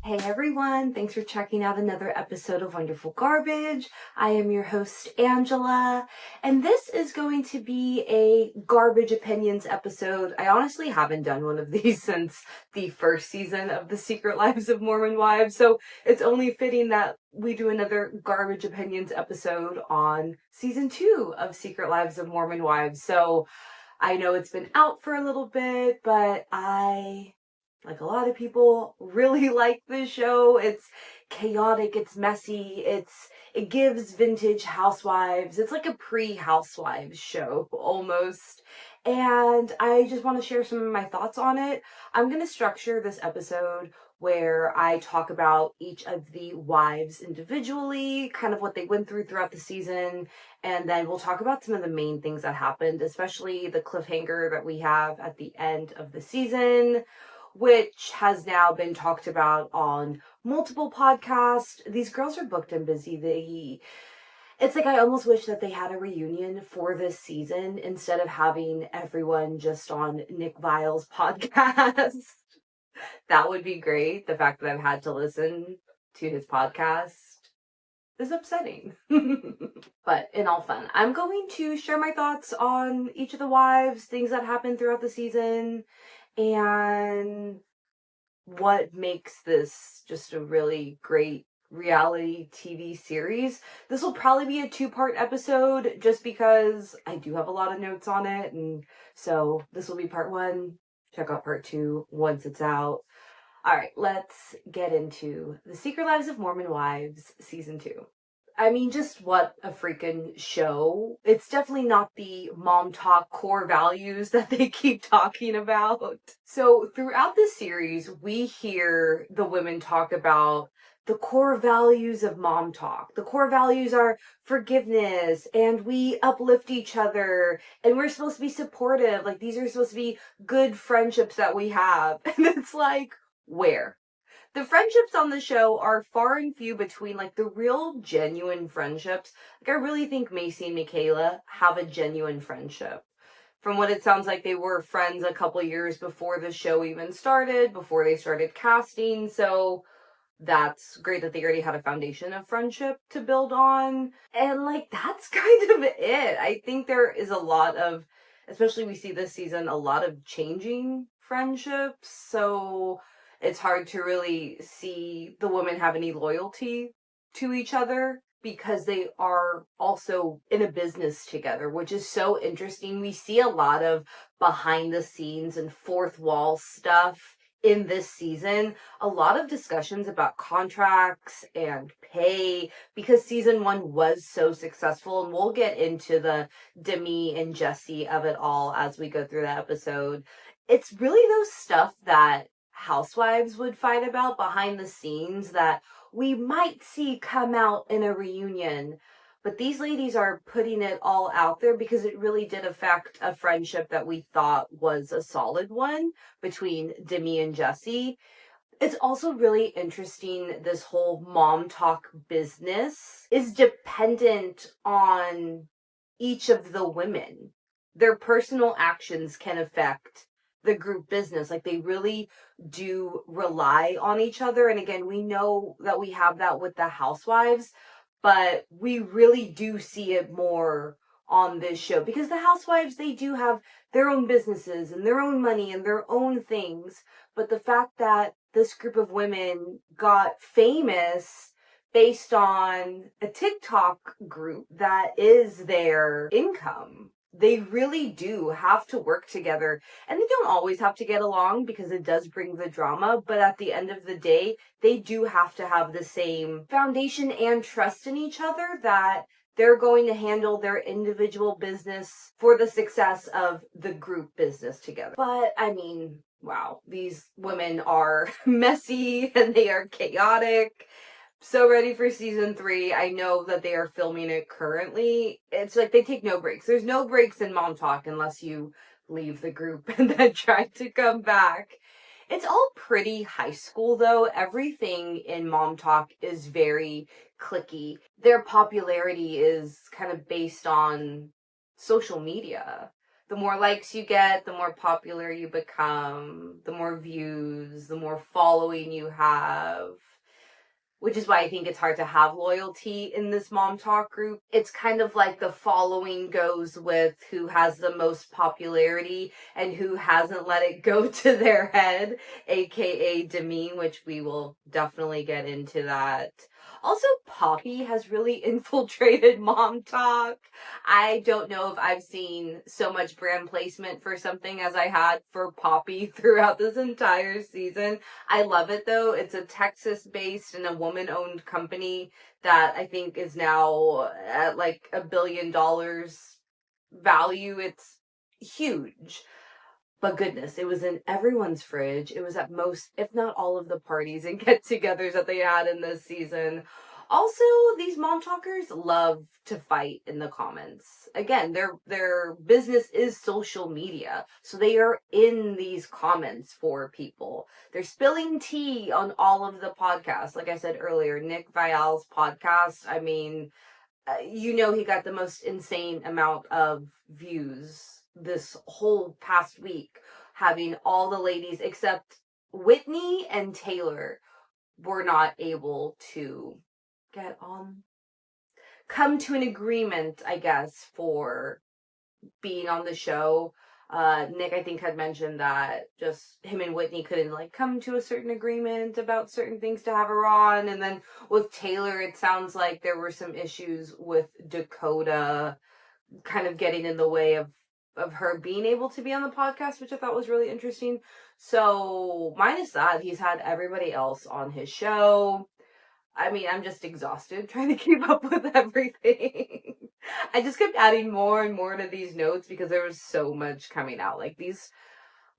Hey everyone, thanks for checking out another episode of Wonderful Garbage. I am your host, Angela, and this is going to be a garbage opinions episode. I honestly haven't done one of these since the first season of The Secret Lives of Mormon Wives, so it's only fitting that we do another garbage opinions episode on season 2 of Secret Lives of Mormon Wives. So I know it's been out for a little bit, but I, like a lot of people, really like this show. It's chaotic, it's messy, it gives vintage housewives. It's like a pre-housewives show almost. And I just want to share some of my thoughts on it. I'm going to structure this episode where I talk about each of the wives individually, kind of what they went through throughout the season, and then we'll talk about some of the main things that happened, especially the cliffhanger that we have at the end of the season, which has now been talked about on multiple podcasts. These girls are booked and busy. It's like I almost wish that they had a reunion for this season instead of having everyone just on Nick Vile's podcast. That would be great. The fact that I've had to listen to his podcast is upsetting. But in all fun, I'm going to share my thoughts on each of the wives, things that happened throughout the season, and what makes this just a really great reality TV series. This will probably be a 2-part episode just because I do have a lot of notes on it, and so this will be part 1. Check out part 2 once it's out. Alright, let's get into The Secret Lives of Mormon Wives, Season 2. I mean, just what a freaking show. It's definitely not the mom talk core values that they keep talking about. So throughout the series, we hear the women talk about the core values of mom talk. The core values are forgiveness, and we uplift each other, and we're supposed to be supportive. Like, these are supposed to be good friendships that we have. And it's like, where? The friendships on the show are far and few between, like, the real genuine friendships. Like, I really think Macy and Michaela have a genuine friendship. From what it sounds like, they were friends a couple years before the show even started, before they started casting, so that's great that they already had a foundation of friendship to build on. And, like, that's kind of it. I think there is a lot of, especially we see this season, a lot of changing friendships, so it's hard to really see the women have any loyalty to each other because they are also in a business together, which is so interesting. We see a lot of behind the scenes and fourth wall stuff in this season. A lot of discussions about contracts and pay because season 1 was so successful, and we'll get into the Demi and Jesse of it all as we go through the episode. It's really those stuff that housewives would fight about behind the scenes that we might see come out in a reunion. But these ladies are putting it all out there because it really did affect a friendship that we thought was a solid one between Demi and Jesse. It's also really interesting, this whole mom talk business is dependent on each of the women. Their personal actions can affect the group business. Like, they really do rely on each other. And again, we know that we have that with the housewives, but we really do see it more on this show because the housewives, they do have their own businesses and their own money and their own things. But the fact that this group of women got famous based on a TikTok group that is their income, they really do have to work together, and they don't always have to get along because it does bring the drama, but at the end of the day, they do have to have the same foundation and trust in each other that they're going to handle their individual business for the success of the group business together. But, I mean, wow, these women are messy and they are chaotic. So ready for season 3. I know that they are filming it currently. It's like they take no breaks. There's no breaks in Mom Talk unless you leave the group and then try to come back. It's all pretty high school though. Everything in Mom Talk is very cliquey. Their popularity is kind of based on social media. the more likes you get, the more popular you become, the more views, the more following you have. Which is why I think it's hard to have loyalty in this mom talk group. It's kind of like the following goes with who has the most popularity and who hasn't let it go to their head, aka Demi, which we will definitely get into that. Also, Poppy has really infiltrated mom talk. I don't know if I've seen so much brand placement for something as I had for Poppy throughout this entire season. I love it though. It's a Texas-based and a woman-owned company that I think is now at like $1 billion value. It's huge. But goodness, it was in everyone's fridge. It was at most, if not all of the parties and get-togethers that they had in this season. Also, these mom talkers love to fight in the comments. Again, their business is social media, so they are in these comments for people. They're spilling tea on all of the podcasts. Like I said earlier, Nick Vial's podcast, I mean, he got the most insane amount of views this whole past week, having all the ladies except Whitney and Taylor were not able to come to an agreement, I guess, for being on the show. Nick, I think, had mentioned that just him and Whitney couldn't come to a certain agreement about certain things to have her on. And then with Taylor, it sounds like there were some issues with Dakota kind of getting in the way of her being able to be on the podcast, which I thought was really interesting. So minus that, he's had everybody else on his show. I mean, I'm just exhausted trying to keep up with everything. I just kept adding more and more to these notes because there was so much coming out. These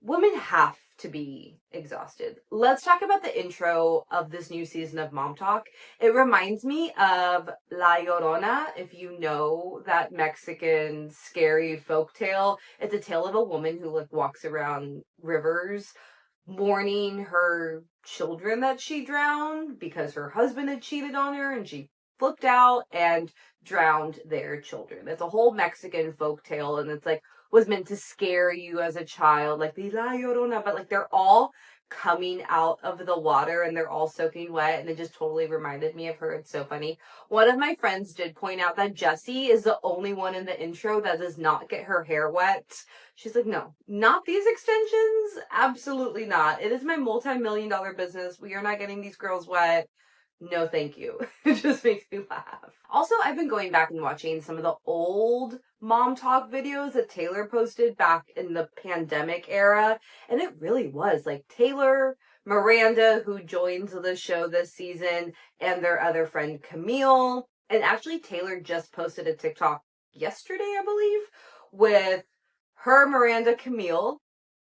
women have to be exhausted. Let's talk about the intro of this new season of Mom Talk. It reminds me of La Llorona, if you know that Mexican scary folktale. It's a tale of a woman who walks around rivers mourning her children that she drowned because her husband had cheated on her and she flipped out and drowned their children. It's a whole Mexican folktale, and it's was meant to scare you as a child, the La Llorona, but they're all coming out of the water and they're all soaking wet, and it just totally reminded me of her. It's so funny. One of my friends did point out that Jessie is the only one in the intro that does not get her hair wet. She's like, no, not these extensions. Absolutely not. It is my multi-million-dollar business. We are not getting these girls wet. No, thank you. It just makes me laugh. Also, I've been going back and watching some of the old Mom Talk videos that Taylor posted back in the pandemic era, and it really was Taylor, Miranda, who joins the show this season, and their other friend Camille. And actually, Taylor just posted a TikTok yesterday, I believe, with her, Miranda, Camille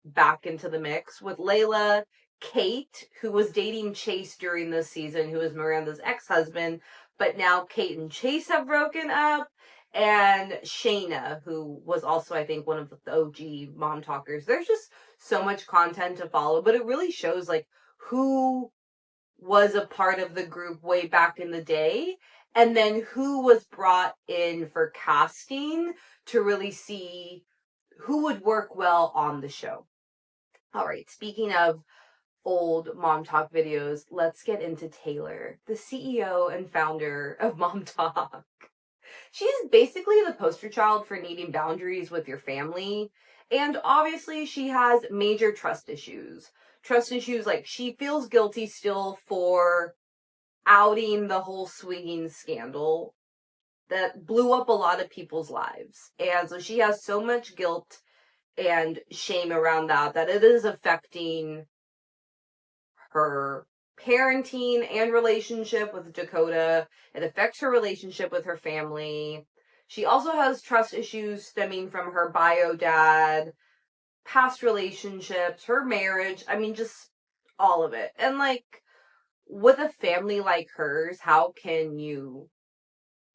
back into the mix, with Layla, Kate, who was dating Chase during this season, who is Miranda's ex-husband, but now Kate and Chase have broken up, and Shayna, who was also, I think, one of the OG Mom Talkers. There's just so much content to follow, but it really shows who was a part of the group way back in the day, and then who was brought in for casting to really see who would work well on the show. All right, speaking of old Mom Talk videos, let's get into Taylor, the CEO and founder of Mom Talk. She's basically the poster child for needing boundaries with your family, and obviously she has major trust issues. Trust issues she feels guilty still for outing the whole swinging scandal that blew up a lot of people's lives. And so she has so much guilt and shame around that it is affecting her parenting and relationship with Dakota. It affects her relationship with her family. She also has trust issues stemming from her bio dad, past relationships, her marriage. I mean, just all of it. And with a family like hers, how can you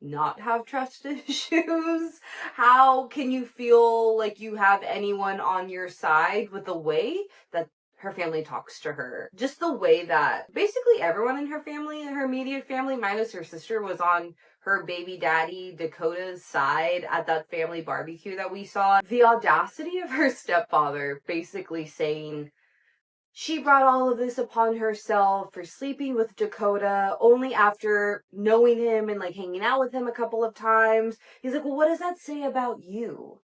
not have trust issues? How can you feel like you have anyone on your side with the way that her family talks to her? Just the way that basically everyone in her family, her immediate family, minus her sister, was on her baby daddy Dakota's side at that family barbecue that we saw. The audacity of her stepfather basically saying she brought all of this upon herself for sleeping with Dakota only after knowing him and like hanging out with him a couple of times. He's like, well, what does that say about you?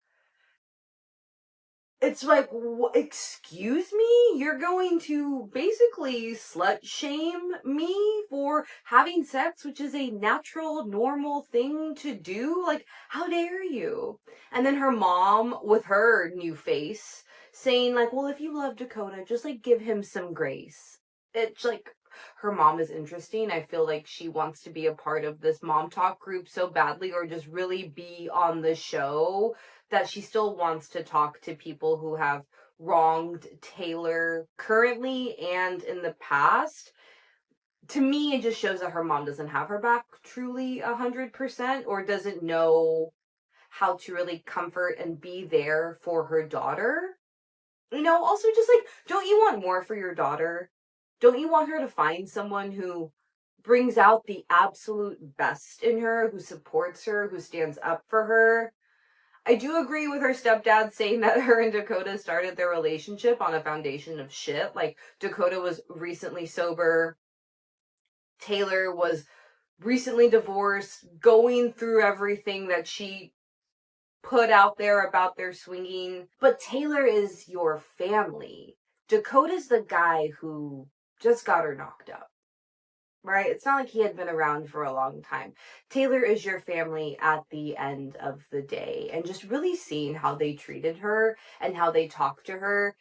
It's like, excuse me? You're going to basically slut shame me for having sex, which is a natural, normal thing to do? Like, how dare you? And then her mom, with her new face, saying like, well, if you love Dakota, just like give him some grace. It's like, her mom is interesting. I feel like she wants to be a part of this mom talk group so badly, or just really be on the show, that she still wants to talk to people who have wronged Taylor currently and in the past. To me, it just shows that her mom doesn't have her back truly 100%, or doesn't know how to really comfort and be there for her daughter. You know, also just like, don't you want more for your daughter? Don't you want her to find someone who brings out the absolute best in her, who supports her, who stands up for her? I do agree with her stepdad saying that her and Dakota started their relationship on a foundation of shit. Like, Dakota was recently sober. Taylor was recently divorced, going through everything that she put out there about their swinging. But Taylor is your family. Dakota's the guy who just got her knocked up. Right? It's not like he had been around for a long time. Taylor is your family at the end of the day. And just really seeing how they treated her and how they talked to her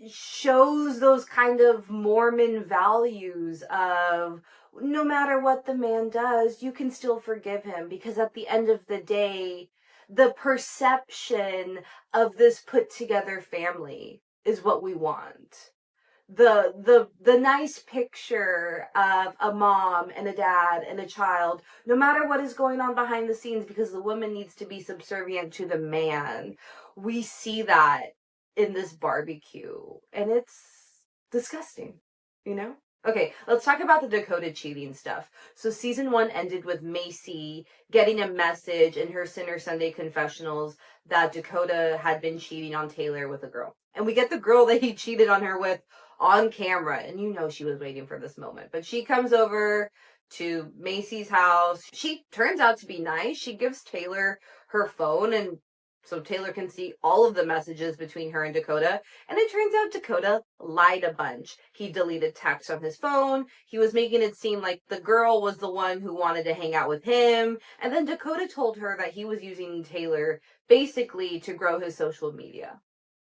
shows those kind of Mormon values of no matter what the man does, you can still forgive him, because at the end of the day, the perception of this put together family is what we want. The nice picture of a mom and a dad and a child, no matter what is going on behind the scenes, because the woman needs to be subservient to the man. We see that in this barbecue, and it's disgusting, you know? Okay, let's talk about the Dakota cheating stuff. So season 1 ended with Macy getting a message in her Sinner Sunday confessionals that Dakota had been cheating on Taylor with a girl. And we get the girl that he cheated on her with on camera, and you know she was waiting for this moment. But she comes over to Macy's house. She turns out to be nice. She gives Taylor her phone, and so Taylor can see all of the messages between her and Dakota. And it turns out Dakota lied a bunch. He deleted texts on his phone. He was making it seem like the girl was the one who wanted to hang out with him. And then Dakota told her that he was using Taylor basically to grow his social media.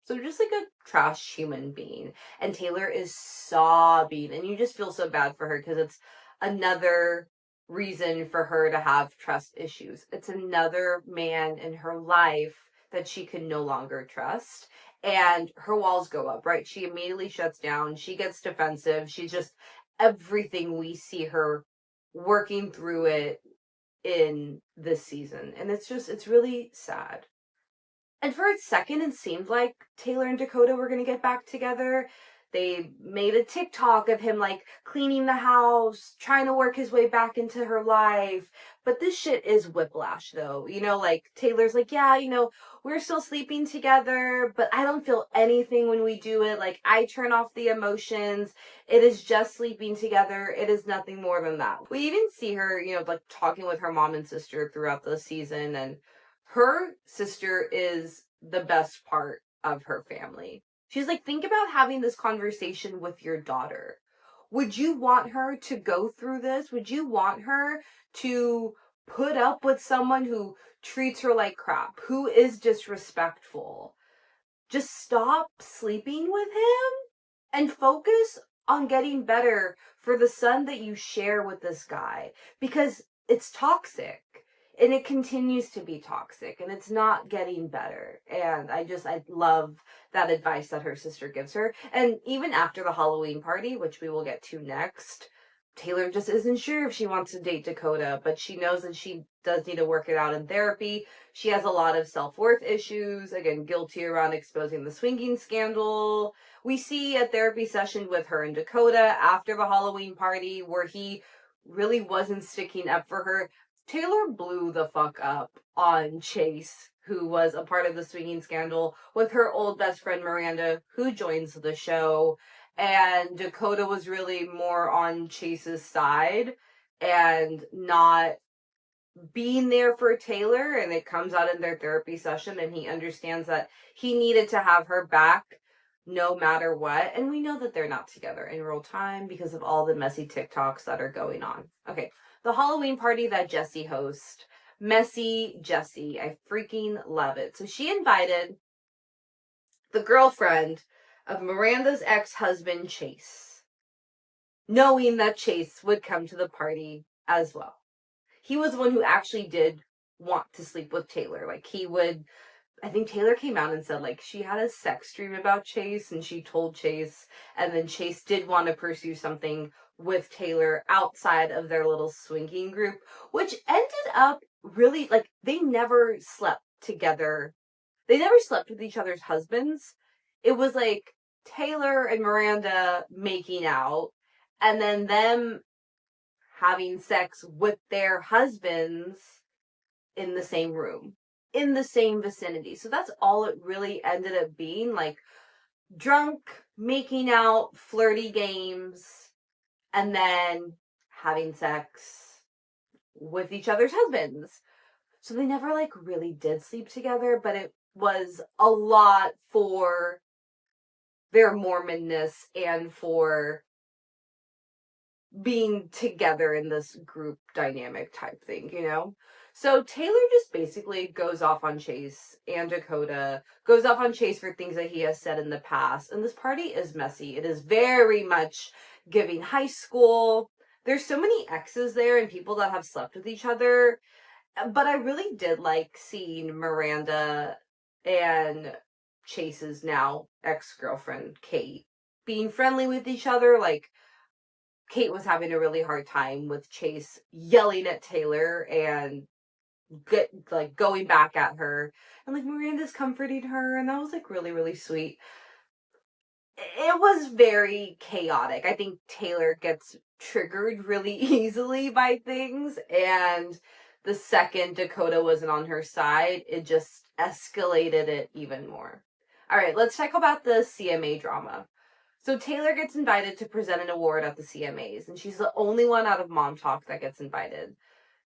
So just like a trash human being. And Taylor is sobbing, and you just feel so bad for her, because it's another reason for her to have trust issues. It's another man in her life that she can no longer trust. And her walls go up, right? She immediately shuts down. She gets defensive. She's just everything we see her working through it in this season. And it's really sad. And for a second, it seemed like Taylor and Dakota were going to get back together. They made a TikTok of him, like, cleaning the house, trying to work his way back into her life. But this shit is whiplash, though. You know, like, Taylor's like, yeah, you know, we're still sleeping together, but I don't feel anything when we do it. Like, I turn off the emotions. It is just sleeping together. It is nothing more than that. We even see her, you know, like, talking with her mom and sister throughout the season, and her sister is the best part of her family. She's like, think about having this conversation with your daughter. Would you want her to go through this? Would you want her to put up with someone who treats her like crap, who is disrespectful? Just stop sleeping with him and focus on getting better for the son that you share with this guy, because it's toxic. And it continues to be toxic, and it's not getting better. And I love that advice that her sister gives her. And even after the Halloween party, which we will get to next, Taylor just isn't sure if she wants to date Dakota, but she knows that she does need to work it out in therapy. She has a lot of self-worth issues, again, guilty around exposing the swinging scandal. We see a therapy session with her and Dakota after the Halloween party where he really wasn't sticking up for her. Taylor blew the fuck up on Chase, who was a part of the swinging scandal with her old best friend Miranda, who joins the show. And Dakota was really more on Chase's side and not being there for Taylor. And it comes out in their therapy session, and he understands that he needed to have her back no matter what. And we know that they're not together in real time because of all the messy TikToks that are going on. Okay, the Halloween party that Jessie hosts. Messy Jessie. I freaking love it. So she invited the girlfriend of Miranda's ex-husband, Chase, knowing that Chase would come to the party as well. He was the one who actually did want to sleep with Taylor. Like, he would, I think Taylor came out and said, like, she had a sex dream about Chase, and she told Chase, and then Chase did want to pursue something with Taylor outside of their little swinging group, which ended up really, like, they never slept together. They never slept with each other's husbands. It was like Taylor and Miranda making out, and then them having sex with their husbands in the same room, in the same vicinity. So that's all it really ended up being, like drunk, making out, flirty games, and then having sex with each other's husbands. So they never like really did sleep together, but it was a lot for their Mormonness and for being together in this group dynamic type thing, you know? So Taylor just basically goes off on Chase, and Dakota goes off on Chase for things that he has said in the past. And this party is messy. It is very much giving high school. There's so many exes there and people that have slept with each other. But I really did like seeing Miranda and Chase's now ex-girlfriend, Kate, being friendly with each other. Like, Kate was having a really hard time with Chase yelling at Taylor and going back at her, and like Miranda's comforting her, and that was like really, really sweet. It was very chaotic. I think Taylor gets triggered really easily by things, and the second Dakota wasn't on her side, it just escalated it even more. All right, let's talk about the CMA drama. So Taylor gets invited to present an award at the CMAs, and she's the only one out of Mom Talk that gets invited.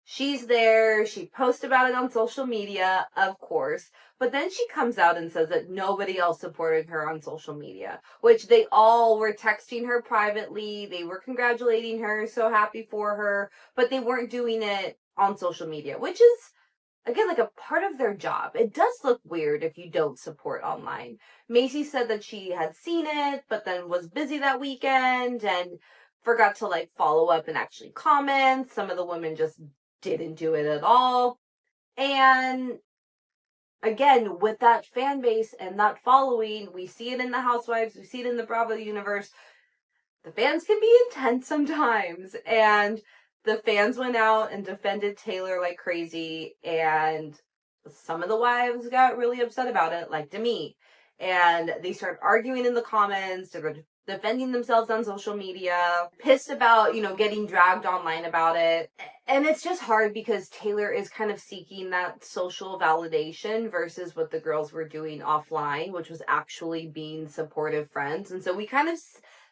She's there, she posts about it on social media, of course, but then she comes out and says that nobody else supported her on social media, which they all were texting her privately, they were congratulating her, so happy for her, but they weren't doing it on social media, which is, again, like a part of their job. It does look weird if you don't support online. Macy said that she had seen it, but then was busy that weekend and forgot to like follow up and actually comment. Some of the women just didn't do it at all. And again, with that fan base and that following, we see it in the Housewives, we see it in the Bravo universe. The fans can be intense sometimes, and the fans went out and defended Taylor like crazy, and some of the wives got really upset about it, like Demi, and they started arguing in the comments. They were defending themselves on social media, pissed about, getting dragged online about it. And it's just hard because Taylor is kind of seeking that social validation versus what the girls were doing offline, which was actually being supportive friends. And so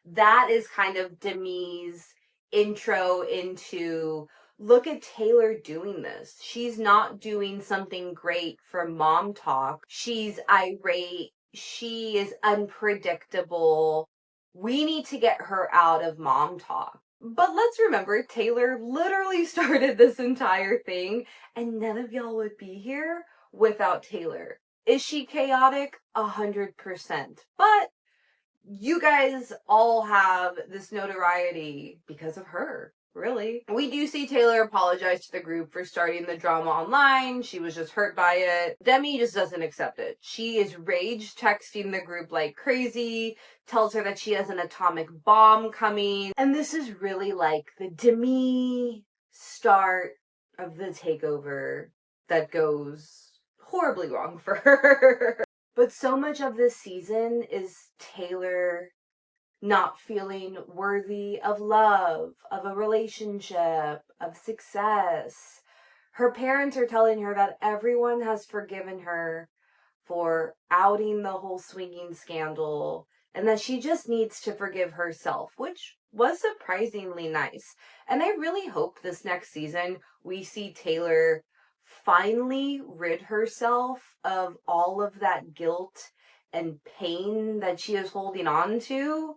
that is kind of Demi's intro into, look at Taylor doing this. She's not doing something great for Mom Talk. She's irate. She is unpredictable. We need to get her out of Mom Talk. But let's remember, Taylor literally started this entire thing, and none of y'all would be here without Taylor. Is she chaotic? 100%. But you guys all have this notoriety because of her, really. We do see Taylor apologize to the group for starting the drama online. She was just hurt by it. Demi just doesn't accept it. She is rage texting the group like crazy, tells her that she has an atomic bomb coming. And this is really like the Demi start of the takeover that goes horribly wrong for her. But so much of this season is Taylor not feeling worthy of love, of a relationship, of success. her parents are telling her that everyone has forgiven her for outing the whole swinging scandal and that she just needs to forgive herself, which was surprisingly nice. And I really hope this next season we see Taylor finally rid herself of all of that guilt and pain that she is holding on to.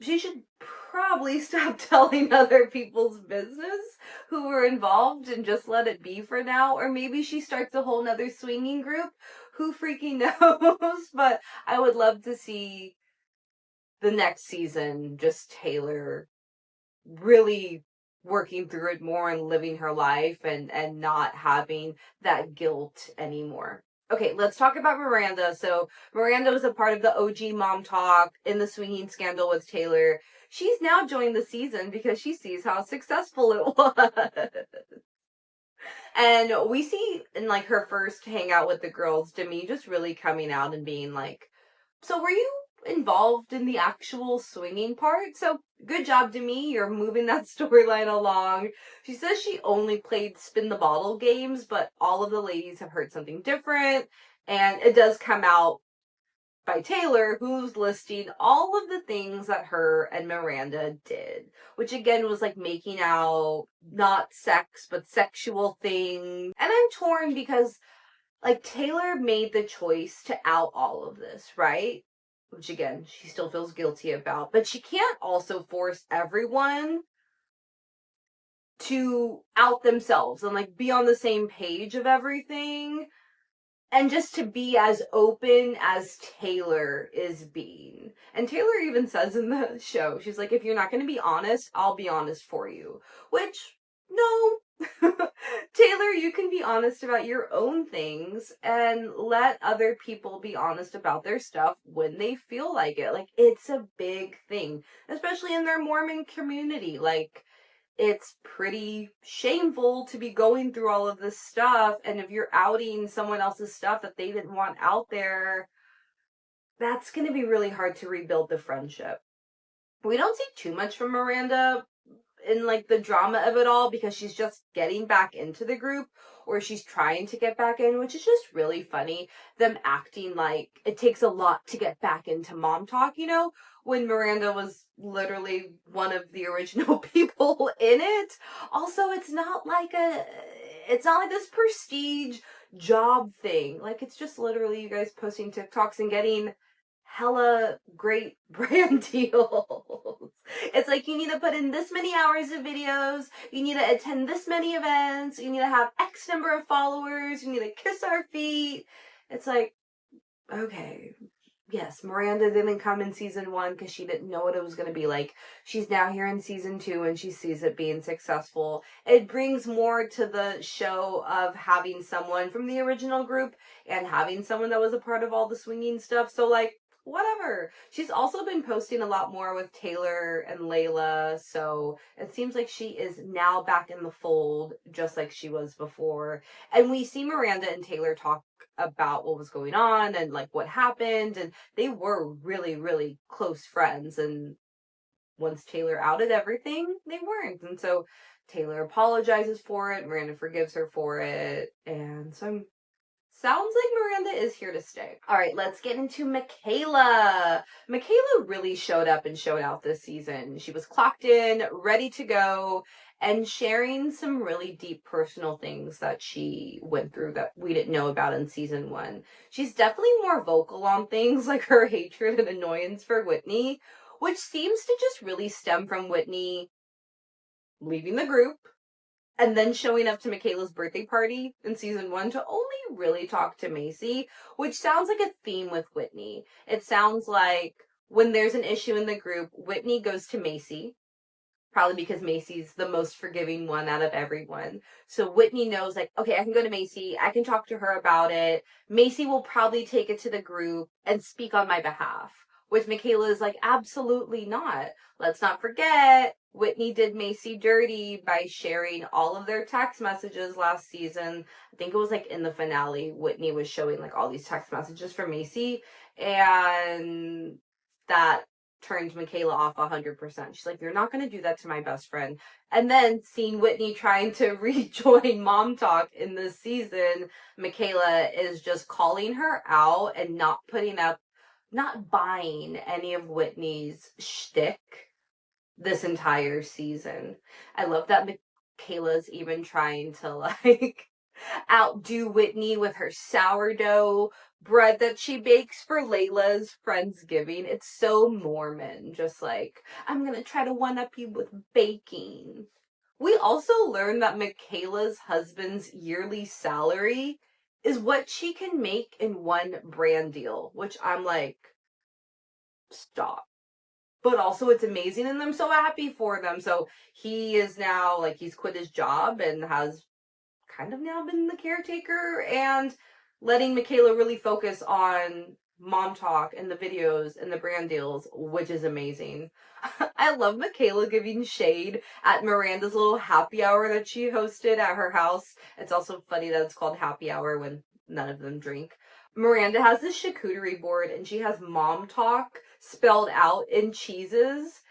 She should probably stop telling other people's business who were involved and just let it be for now. Or maybe she starts a whole nother swinging group. Who freaking knows? But I would love to see the next season just Taylor really working through it more and living her life and not having that guilt anymore. Okay, let's talk about Miranda. So Miranda was a part of the OG Mom Talk in the swinging scandal with Taylor. She's now joined the season because she sees how successful it was. And we see in like her first hangout with the girls, Demi just really coming out and being like, so were you involved in the actual swinging part? So good job, Demi. You're moving that storyline along. She says she only played spin the bottle games, but all of the ladies have heard something different. And it does come out by Taylor, who's listing all of the things that her and Miranda did, which again was like making out, not sex, but sexual things. And I'm torn because like Taylor made the choice to out all of this, right? Which again, she still feels guilty about, but she can't also force everyone to out themselves and like be on the same page of everything and just to be as open as Taylor is being. And Taylor even says in the show, she's like, if you're not going to be honest, I'll be honest for you. Which, no. Taylor, you can be honest about your own things and let other people be honest about their stuff when they feel like it. Like, it's a big thing, especially in their Mormon community. Like, it's pretty shameful to be going through all of this stuff, and if you're outing someone else's stuff that they didn't want out there, that's going to be really hard to rebuild the friendship. We don't see too much from Miranda in like the drama of it all because she's just getting back into the group, or she's trying to get back in, which is just really funny. Them acting like it takes a lot to get back into Mom Talk, when Miranda was literally one of the original people in it. Also, it's not like this prestige job thing. Like, it's just literally you guys posting TikToks and getting hella great brand deals. It's like you need to put in this many hours of videos, you need to attend this many events, you need to have X number of followers, you need to kiss our feet. It's like, okay, yes, Miranda didn't come in season 1 because she didn't know what it was going to be like. She's now here in season 2 and she sees it being successful. It brings more to the show of having someone from the original group and having someone that was a part of all the swinging stuff. So like, whatever. She's also been posting a lot more with Taylor and Layla, so it seems like she is now back in the fold just like she was before. And we see Miranda and Taylor talk about what was going on and like what happened, and they were really, really close friends, and once Taylor outed everything, they weren't. And so Taylor apologizes for it, Miranda forgives her for it, and so sounds like Miranda is here to stay. All right, let's get into Michaela. Michaela really showed up and showed out this season. She was clocked in, ready to go, and sharing some really deep personal things that she went through that we didn't know about in season 1. She's definitely more vocal on things like her hatred and annoyance for Whitney, which seems to just really stem from Whitney leaving the group and then showing up to Michaela's birthday party in season 1 to only really talk to Macy, which sounds like a theme with Whitney. It sounds like when there's an issue in the group, Whitney goes to Macy, probably because Macy's the most forgiving one out of everyone. So Whitney knows, like, okay, I can go to Macy, I can talk to her about it. Macy will probably take it to the group and speak on my behalf. Which Michaela is like, absolutely not. Let's not forget, Whitney did Macy dirty by sharing all of their text messages last season. I think it was like in the finale, Whitney was showing like all these text messages from Macy, and that turned Michaela off 100%. She's like, you're not going to do that to my best friend. And then seeing Whitney trying to rejoin Mom Talk in this season, Michaela is just calling her out and not buying any of Whitney's shtick this entire season. I love that Michaela's even trying to like outdo Whitney with her sourdough bread that she bakes for Layla's Friendsgiving. It's so Mormon. Just like, I'm gonna try to one-up you with baking. We also learned that Michaela's husband's yearly salary is what she can make in one brand deal, which I'm like, stop. But also it's amazing and I'm so happy for them. So he is now like, he's quit his job and has kind of now been the caretaker and letting Michaela really focus on Mom Talk and the videos and the brand deals, which is amazing. I love Michaela giving shade at Miranda's little happy hour that she hosted at her house. It's also funny that it's called happy hour when none of them drink. Miranda has this charcuterie board and she has Mom Talk spelled out in cheeses.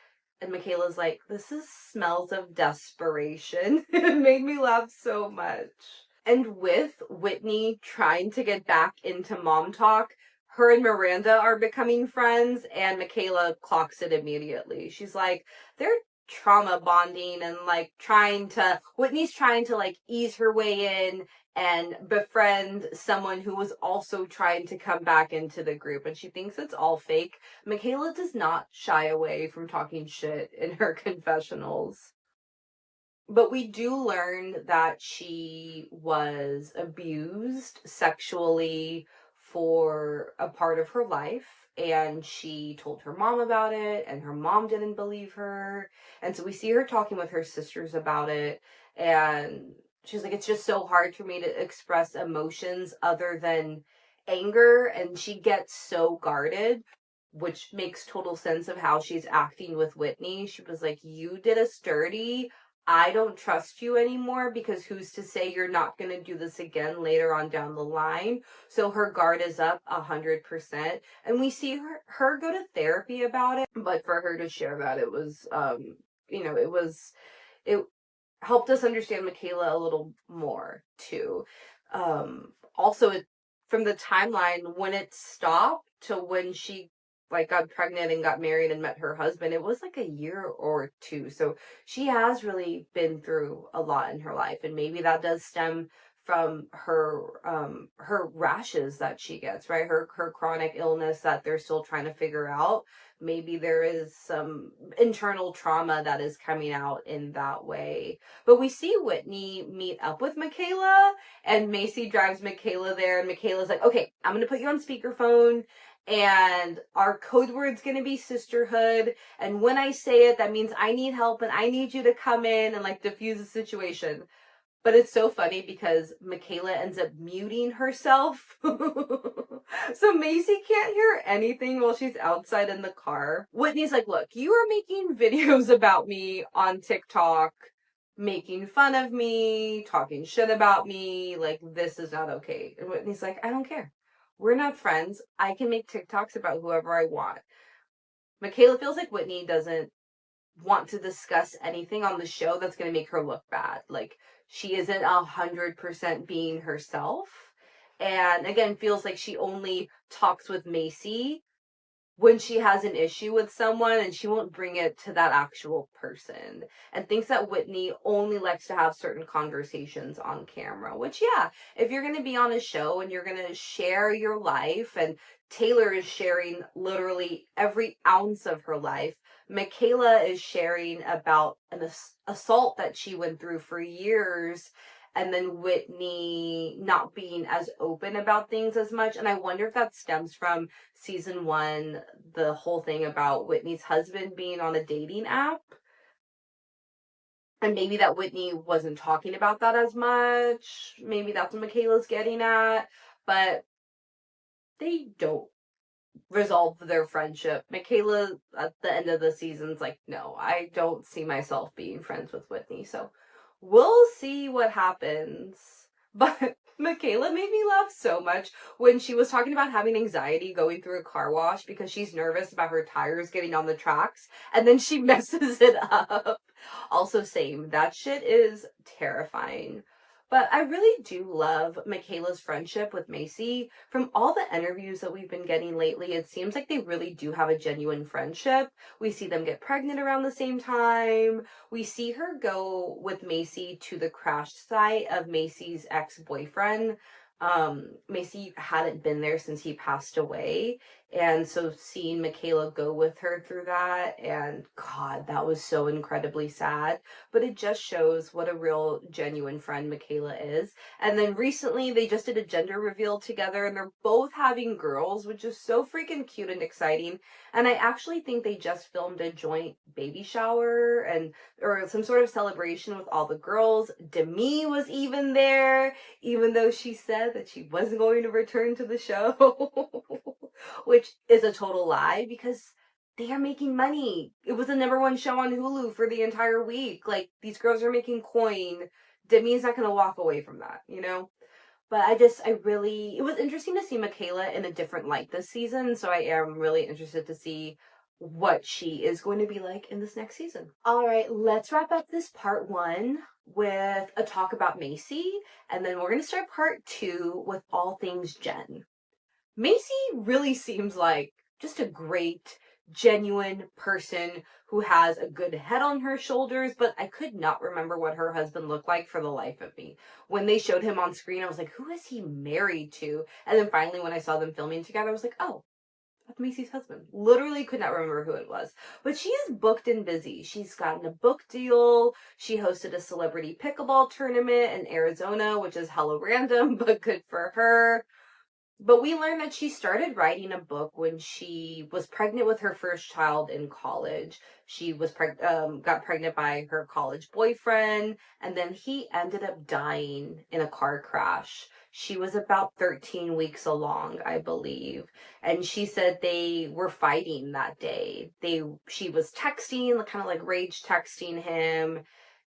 And Michaela's like, this is smells of desperation. It made me laugh so much. And with Whitney trying to get back into Mom Talk, her and Miranda are becoming friends, and Michaela clocks it immediately. She's like, they're trauma bonding and like Whitney's trying to like ease her way in and befriend someone who was also trying to come back into the group, and she thinks it's all fake. Michaela does not shy away from talking shit in her confessionals. But we do learn that she was abused sexually for a part of her life, and she told her mom about it, and her mom didn't believe her. And so we see her talking with her sisters about it, and she's like, it's just so hard for me to express emotions other than anger, and she gets so guarded, which makes total sense of how she's acting with Whitney. She was like, you did us dirty. I don't trust you anymore, because who's to say you're not going to do this again later on down the line? So her guard is up 100%. And we see her go to therapy about it. But for her to share that, it was, it helped us understand Michaela a little more too. Also, from the timeline, when it stopped to when she like got pregnant and got married and met her husband, it was like a year or two. So she has really been through a lot in her life, and maybe that does stem from her rashes that she gets, right? Her chronic illness that they're still trying to figure out. Maybe there is some internal trauma that is coming out in that way. But we see Whitney meet up with Michaela, and Macy drives Michaela there, and Michaela's like, okay, I'm going to put you on speakerphone, and our code word's going to be sisterhood. And when I say it, that means I need help and I need you to come in and like diffuse the situation. But it's so funny because Michaela ends up muting herself. So Macy can't hear anything while she's outside in the car. Whitney's like, look, you are making videos about me on TikTok, making fun of me, talking shit about me. Like, this is not okay. And Whitney's like, I don't care. We're not friends. I can make TikToks about whoever I want. Michaela feels like Whitney doesn't want to discuss anything on the show that's going to make her look bad. Like, she isn't 100% being herself. And again, feels like she only talks with Macy when she has an issue with someone, and she won't bring it to that actual person, and thinks that Whitney only likes to have certain conversations on camera, which, yeah, if you're going to be on a show and you're going to share your life, and Taylor is sharing literally every ounce of her life, Michaela is sharing about an assault that she went through for years, and then Whitney not being as open about things as much. And I wonder if that stems from season 1, the whole thing about Whitney's husband being on a dating app. And maybe that Whitney wasn't talking about that as much. Maybe that's what Michaela's getting at. But they don't resolve their friendship. Michaela, at the end of the season's like, no, I don't see myself being friends with Whitney. So we'll see what happens. But Michaela made me laugh so much when she was talking about having anxiety going through a car wash because she's nervous about her tires getting on the tracks, and then she messes it up. Also, same. That shit is terrifying. But I really do love Michaela's friendship with Macy. From all the interviews that we've been getting lately, it seems like they really do have a genuine friendship. We see them get pregnant around the same time. We see her go with Macy to the crash site of Macy's ex-boyfriend. Macy hadn't been there since he passed away. And so seeing Michaela go with her through that, and God, that was so incredibly sad. But it just shows what a real, genuine friend Michaela is. And then recently they just did a gender reveal together, and they're both having girls, which is so freaking cute and exciting. And I actually think they just filmed a joint baby shower or some sort of celebration with all the girls. Demi was even there, even though she said that she wasn't going to return to the show. Which is a total lie because they are making money. It was the #1 show on Hulu for the entire week. Like, these girls are making coin. Demi's not gonna walk away from that, you know? But it was interesting to see Michaela in a different light this season, so I am really interested to see what she is going to be like in this next season. All right, let's wrap up this part 1 with a talk about Macy, and then we're going to start part 2 with all things Jen. Macy really seems like just a great, genuine person who has a good head on her shoulders, but I could not remember what her husband looked like for the life of me. When they showed him on screen, I was like, who is he married to? And then finally, when I saw them filming together, I was like, oh, that's Macy's husband. Literally could not remember who it was. But she is booked and busy. She's gotten a book deal. She hosted a celebrity pickleball tournament in Arizona, which is hella random, but good for her. But we learned that she started writing a book when she was pregnant with her first child in college. She was got pregnant by her college boyfriend, and then he ended up dying in a car crash. She was about 13 weeks along, I believe. And she said they were fighting that day. She was texting, kind of like rage texting him,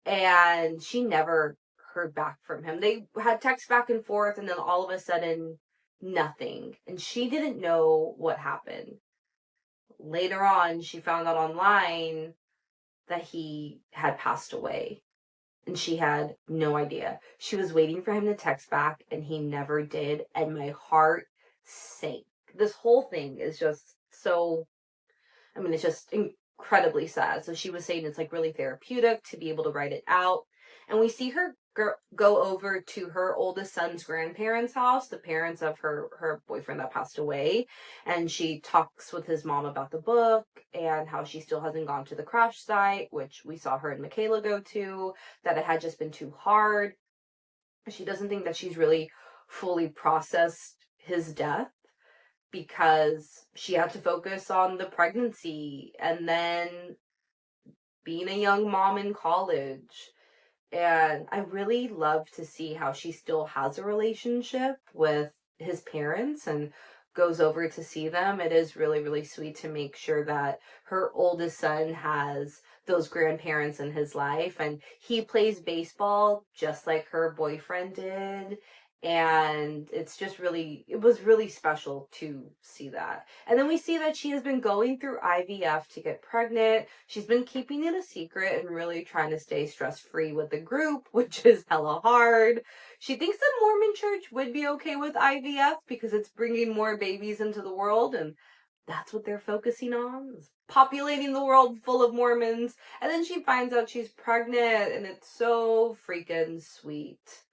and she never heard back from him. They had text back and forth, and then all of a sudden, nothing. And she didn't know what happened. Later on, she found out online that he had passed away. And she had no idea. She was waiting for him to text back, and he never did. And my heart sank. This whole thing is just so, it's just incredibly sad. So she was saying it's like really therapeutic to be able to write it out. And we see her go over to her oldest son's grandparents' house, the parents of her boyfriend that passed away. And she talks with his mom about the book and how she still hasn't gone to the crash site, which we saw her and Michaela go to, that it had just been too hard. She doesn't think that she's really fully processed his death because she had to focus on the pregnancy and then being a young mom in college. And I really love to see how she still has a relationship with his parents and goes over to see them. It is really, really sweet to make sure that her oldest son has those grandparents in his life. And he plays baseball just like her boyfriend did. And it was really special to see that. And then we see that she has been going through IVF to get pregnant. She's been keeping it a secret and really trying to stay stress-free with the group, which is hella hard. She thinks the Mormon church would be okay with IVF because it's bringing more babies into the world, and that's what they're focusing on, is populating the world full of Mormons. And then she finds out she's pregnant, and it's so freaking sweet.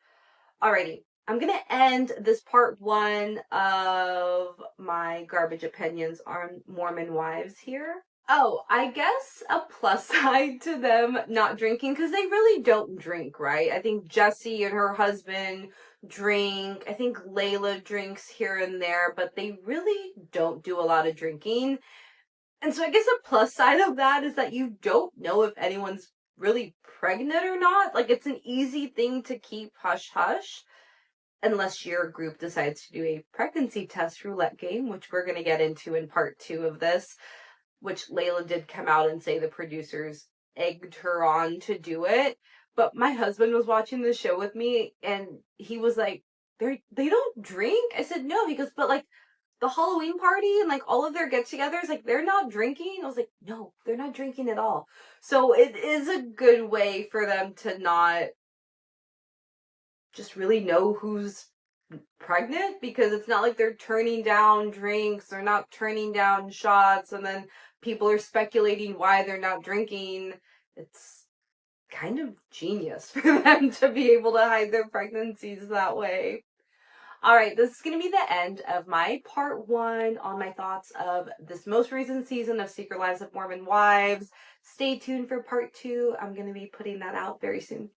Alrighty. I'm going to end this part 1 of my garbage opinions on Mormon wives here. Oh, I guess a plus side to them not drinking, because they really don't drink, right? I think Jessie and her husband drink. I think Layla drinks here and there, but they really don't do a lot of drinking. And so I guess a plus side of that is that you don't know if anyone's really pregnant or not. Like, it's an easy thing to keep hush-hush. Unless your group decides to do a pregnancy test roulette game, which we're going to get into in part 2 of this, which Layla did come out and say the producers egged her on to do it. But my husband was watching the show with me, and he was like, they don't drink? I said, no. He goes, but like the Halloween party and like all of their get-togethers, like they're not drinking. I was like, no, they're not drinking at all. So it is a good way for them to not just really know who's pregnant, because it's not like they're turning down drinks, they're not turning down shots, and then people are speculating why they're not drinking. It's kind of genius for them to be able to hide their pregnancies that way. All right, this is going to be the end of my part 1 on my thoughts of this most recent season of Secret Lives of Mormon Wives. Stay tuned for part 2. I'm going to be putting that out very soon.